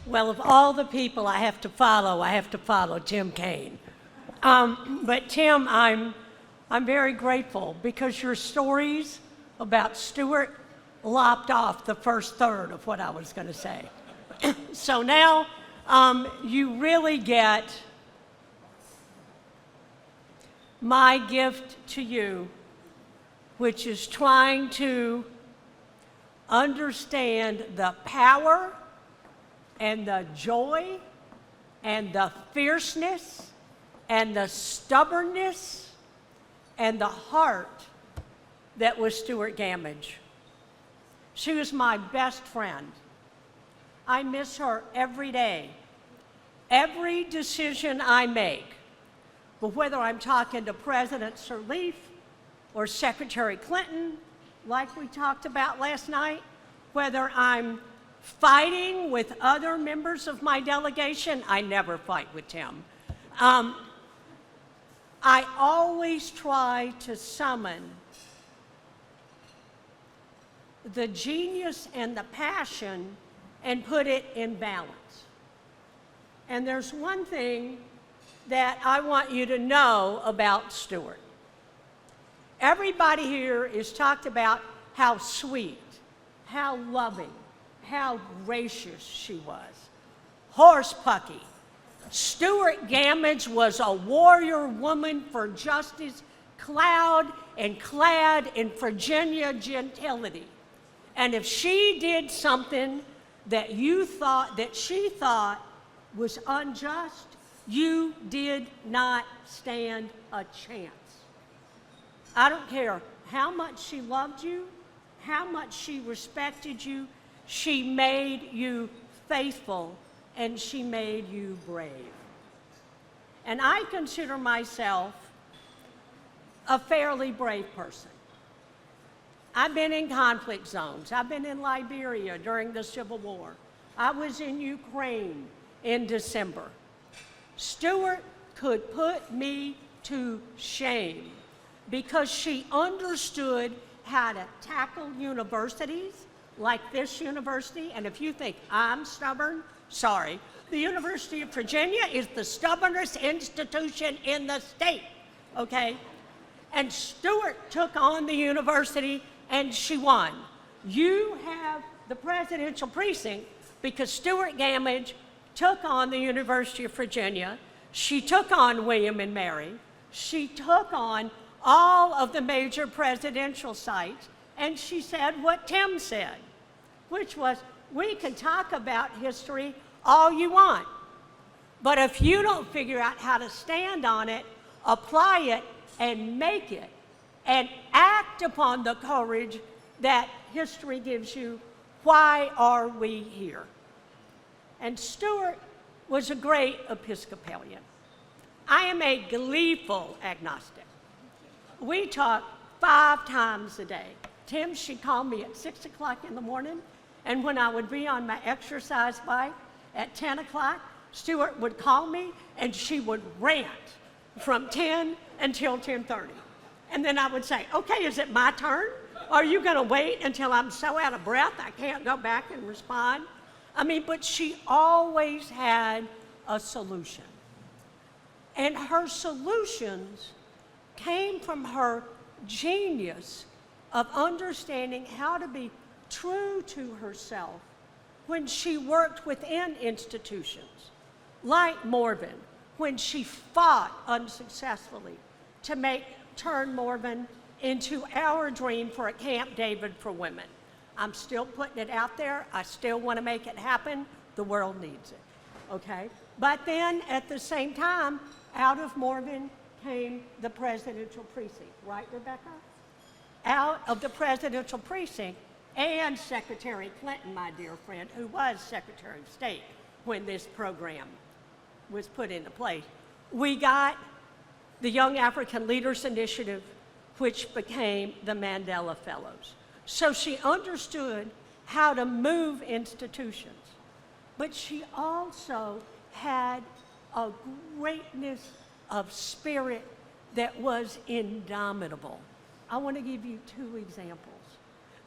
Well, of all the people I have to follow Tim Kaine. But Tim, I'm very grateful because your stories about Stewart lopped off the first third of what I was going to say. So now you really get my gift to you, which is trying to understand the power and the joy and the fierceness and the stubbornness and the heart that was Stewart Gamage. She was my best friend. I miss her every day. Every decision I make, but whether I'm talking to President Sirleaf or Secretary Clinton, like we talked about last night, whether I'm fighting with other members of my delegation, I never fight with Tim. I always try to summon the genius and the passion and put it in balance. And there's one thing that I want you to know about Stewart. Everybody here has talked about how sweet, how loving, how gracious she was. Horse pucky. Stewart Gamage was a warrior woman for justice, clad in Virginia gentility. And if she did something that she thought was unjust, you did not stand a chance. I don't care how much she loved you, how much she respected you, she made you faithful and she made you brave. And I consider myself a fairly brave person. I've been in conflict zones. I've been in Liberia during the Civil War. I was in Ukraine in December. Stewart could put me to shame because she understood how to tackle universities like this university. And if you think I'm stubborn, sorry. The University of Virginia is the stubbornest institution in the state, okay? And Stewart took on the university and she won. You have the Presidential Precinct because Stewart Gamage took on the University of Virginia. She took on William and Mary. She took on all of the major presidential sites, and she said what Tim said, which was, we can talk about history all you want, but if you don't figure out how to stand on it, apply it, and make it, and act upon the courage that history gives you, why are we here? And Stewart was a great Episcopalian. I am a gleeful agnostic. We talk 5 times a day. Tim, she'd call me at 6 o'clock in the morning, and when I would be on my exercise bike at 10 o'clock, Stewart would call me and she would rant from 10 until 10:30. And then I would say, okay, is it my turn? Are you gonna wait until I'm so out of breath I can't go back and respond? But she always had a solution. And her solutions came from her genius of understanding how to be true to herself when she worked within institutions, like Morven, when she fought unsuccessfully to turn Morven into our dream for a Camp David for women. I'm still putting it out there. I still want to make it happen. The world needs it, okay? But then at the same time, out of Morven came the Presidential Precinct, right, Rebecca? Out of the Presidential Precinct and Secretary Clinton, my dear friend, who was Secretary of State when this program was put into place, we got the Young African Leaders Initiative, which became the Mandela Fellows. So she understood how to move institutions, but she also had a greatness of spirit that was indomitable. I want to give you 2 examples.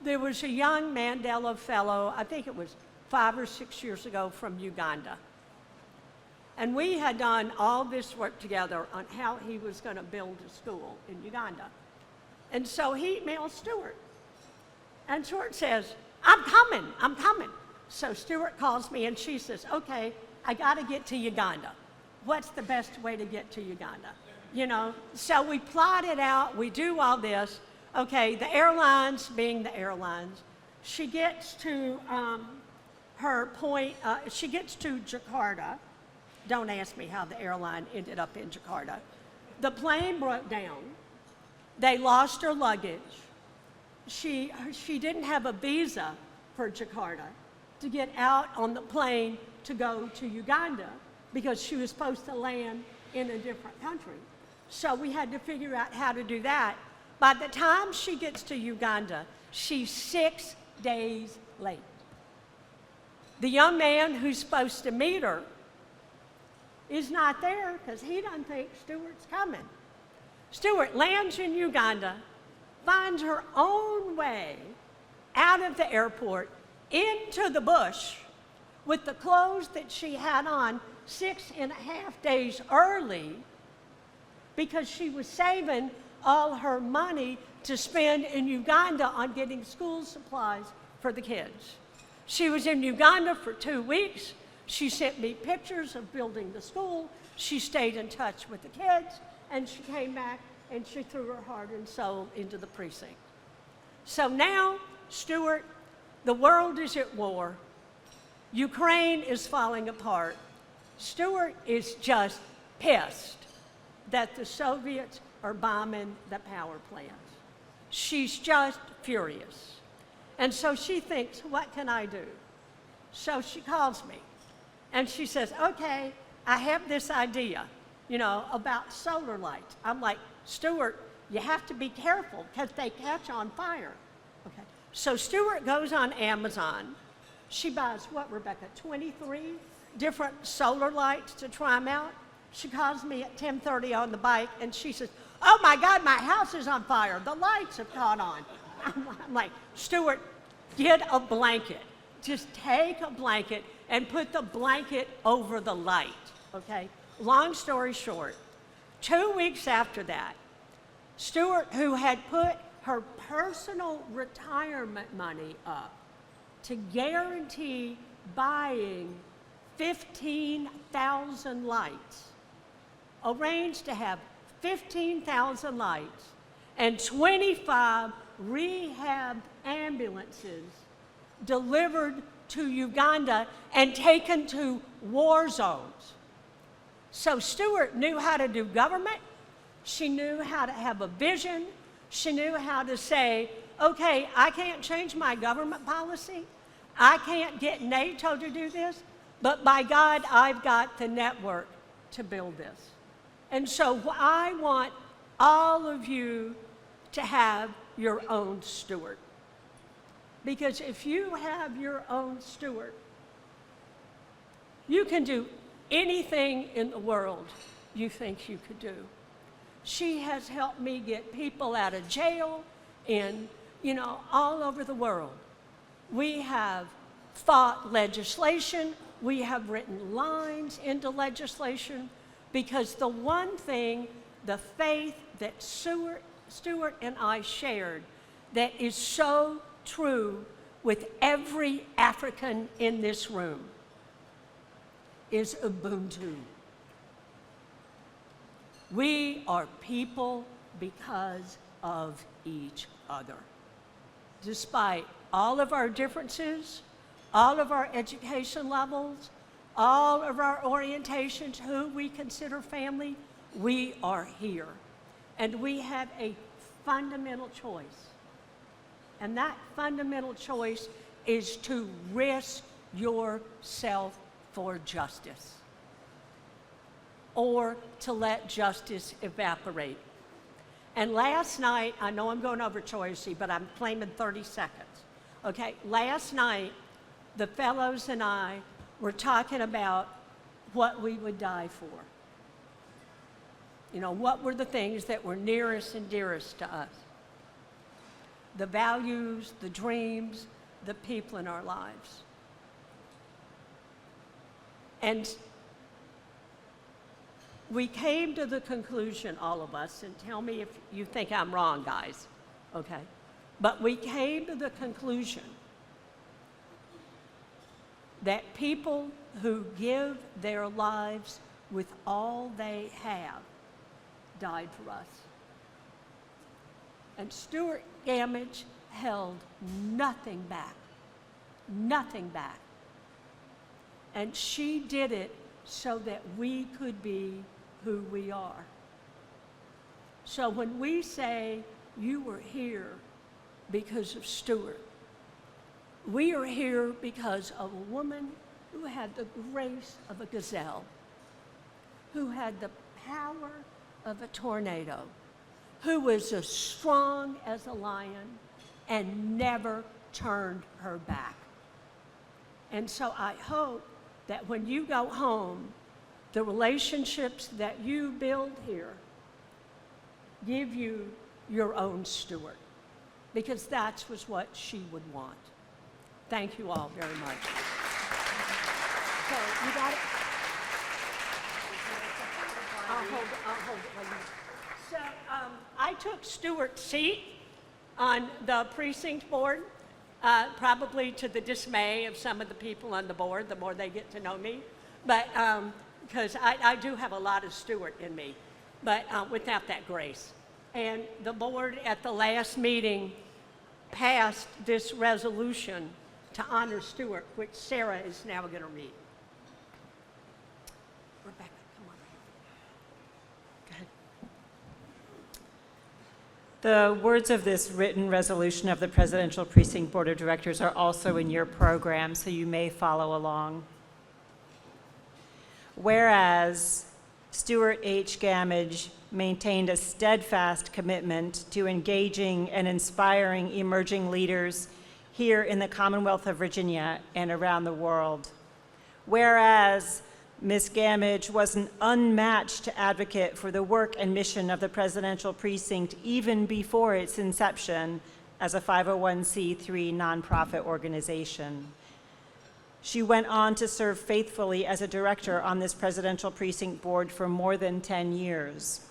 There was a young Mandela Fellow, I think it was 5 or 6 years ago from Uganda. And we had done all this work together on how he was going to build a school in Uganda. And so he emailed Stewart. And Stewart says, I'm coming. So Stewart calls me and she says, okay, I got to get to Uganda. What's the best way to get to Uganda? You know, so we plot it out, we do all this. Okay, the airlines being the airlines, she gets to her point, she gets to Jakarta. Don't ask me how the airline ended up in Jakarta. The plane broke down. They lost her luggage. She didn't have a visa for Jakarta to get out on the plane to go to Uganda because she was supposed to land in a different country. So we had to figure out how to do that. By the time she gets to Uganda, she's 6 days late. The young man who's supposed to meet her is not there because he doesn't think Stewart's coming. Stewart lands in Uganda, finds her own way out of the airport into the bush with the clothes that she had on 6.5 days early because she was saving all her money to spend in Uganda on getting school supplies for the kids. She was in Uganda for 2 weeks. She sent me pictures of building the school. She stayed in touch with the kids, and she came back and she threw her heart and soul into the precinct. So now, Stewart, the world is at war. Ukraine is falling apart. Stewart is just pissed that the Soviets are bombing the power plants. She's just furious. And so she thinks, what can I do? So she calls me and she says, okay, I have this idea, you know, about solar lights. I'm like, Stewart, you have to be careful because they catch on fire. Okay. So Stewart goes on Amazon. She buys, what, Rebecca, 23 different solar lights to try them out. She calls me at 10:30 on the bike and she says, oh my God, my house is on fire. The lights have caught on. I'm like, Stewart, get a blanket. Just take a blanket and put the blanket over the light, okay? Long story short, 2 weeks after that, Stewart, who had put her personal retirement money up to guarantee buying 15,000 lights, arranged to have 15,000 lights and 25 rehab ambulances delivered to Uganda and taken to war zones. So Stewart knew how to do government. She knew how to have a vision. She knew how to say, okay, I can't change my government policy. I can't get NATO to do this, but by God, I've got the network to build this. And so I want all of you to have your own Stewart. Because if you have your own Stewart, you can do anything in the world you think you could do. She has helped me get people out of jail in, you know, all over the world. We have fought legislation. We have written lines into legislation because the one thing, the faith that Stewart and I shared that is so true with every African in this room is Ubuntu. We are people because of each other. Despite all of our differences, all of our education levels, all of our orientations, who we consider family, we are here. And we have a fundamental choice. And that fundamental choice is to risk yourself for justice or to let justice evaporate. And last night, I know I'm going over choice, but I'm claiming 30 seconds. Okay, last night, the fellows and I were talking about what we would die for. You know, what were the things that were nearest and dearest to us? The values, the dreams, the people in our lives. And we came to the conclusion, all of us, and tell me if you think I'm wrong, guys, okay? But we came to the conclusion that people who give their lives with all they have died for us. And Stewart Gamage held nothing back, nothing back. And she did it so that we could be who we are. So when we say you were here because of Stewart, we are here because of a woman who had the grace of a gazelle, who had the power of a tornado, who was as strong as a lion and never turned her back. And so I hope that when you go home, the relationships that you build here give you your own Stewart, because that was what she would want. Thank you all very much. So you got it? I'll hold it while you. So I took Stewart's seat on the precinct board, probably to the dismay of some of the people on the board, the more they get to know me. But because I do have a lot of Stewart in me, but without that grace. And the board at the last meeting passed this resolution to honor Stewart, which Sarah is now going to read. Rebecca, come on. Go ahead. The words of this written resolution of the Presidential Precinct Board of Directors are also in your program, so you may follow along. Whereas Stewart H. Gamage maintained a steadfast commitment to engaging and inspiring emerging leaders here in the Commonwealth of Virginia and around the world. Whereas Ms. Gamage was an unmatched advocate for the work and mission of the Presidential Precinct even before its inception as a 501c3 nonprofit organization. She went on to serve faithfully as a director on this Presidential Precinct Board for more than 10 years.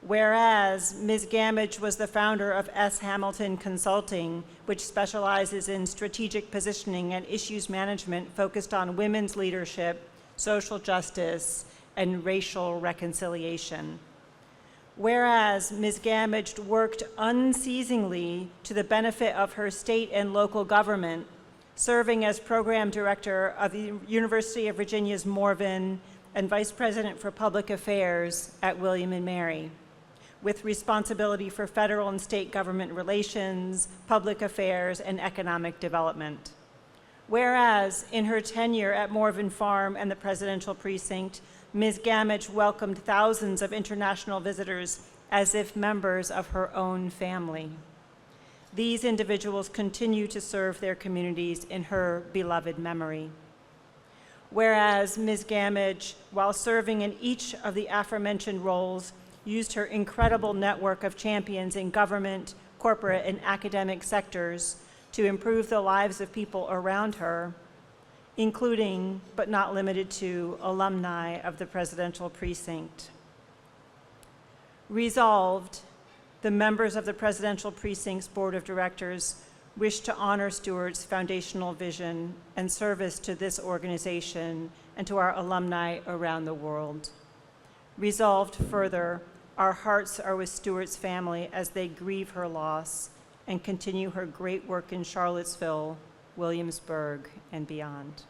Whereas Ms. Gamage was the founder of S. Hamilton Consulting, which specializes in strategic positioning and issues management focused on women's leadership, social justice, and racial reconciliation. Whereas Ms. Gamage worked unceasingly to the benefit of her state and local government, serving as program director of the University of Virginia's Morven and vice president for public affairs at William and Mary, with responsibility for federal and state government relations, public affairs, and economic development. Whereas in her tenure at Morven Farm and the Presidential Precinct, Ms. Gamage welcomed thousands of international visitors as if members of her own family. These individuals continue to serve their communities in her beloved memory. Whereas Ms. Gamage, while serving in each of the aforementioned roles, used her incredible network of champions in government, corporate, and academic sectors to improve the lives of people around her, including, but not limited to, alumni of the Presidential Precinct. Resolved, the members of the Presidential Precinct's Board of Directors wish to honor Stewart's foundational vision and service to this organization and to our alumni around the world. Resolved further, our hearts are with Stewart's family as they grieve her loss and continue her great work in Charlottesville, Williamsburg, and beyond.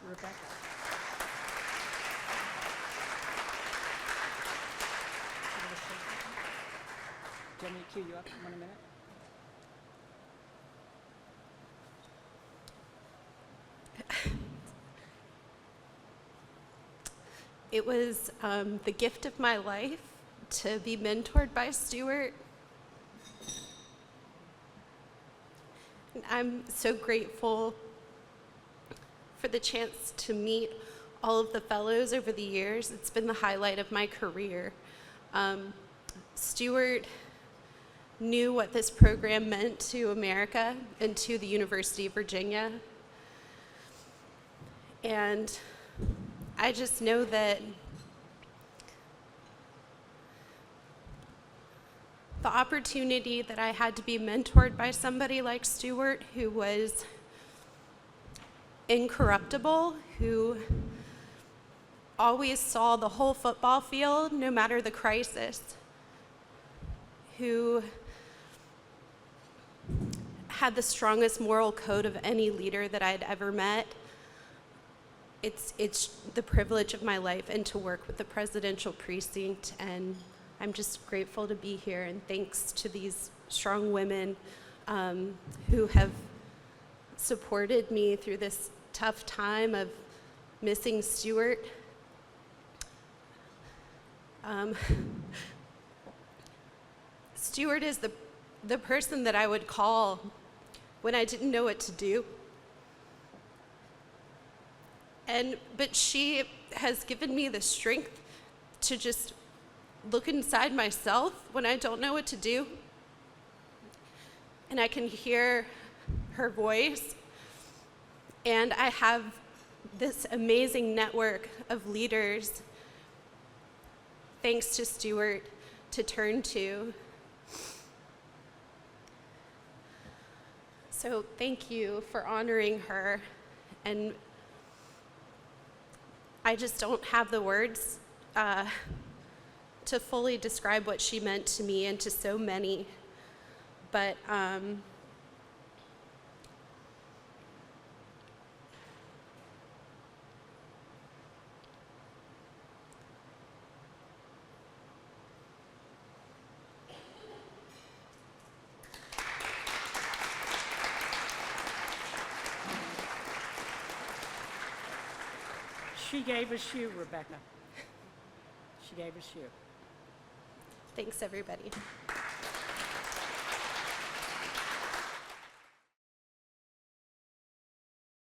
Rebecca. Do you want me to cue you up in 1 minute? It was the gift of my life to be mentored by Stewart. And I'm so grateful for the chance to meet all of the fellows over the years. It's been the highlight of my career. Stewart knew what this program meant to America and to the University of Virginia. And I just know that the opportunity that I had to be mentored by somebody like Stewart, who was incorruptible, who always saw the whole football field, no matter the crisis, who had the strongest moral code of any leader that I'd ever met. It's the privilege of my life, and to work with the Presidential Precinct, and I'm just grateful to be here, and thanks to these strong women who have supported me through this tough time of missing Stewart. Stewart is the person that I would call when I didn't know what to do. But she has given me the strength to just look inside myself when I don't know what to do. And I can hear her voice. And I have this amazing network of leaders, thanks to Stewart, to turn to. So thank you for honoring her. And I just don't have the words to fully describe what she meant to me and to so many. But She gave us you, Rebecca. She gave us you. thanks, everybody.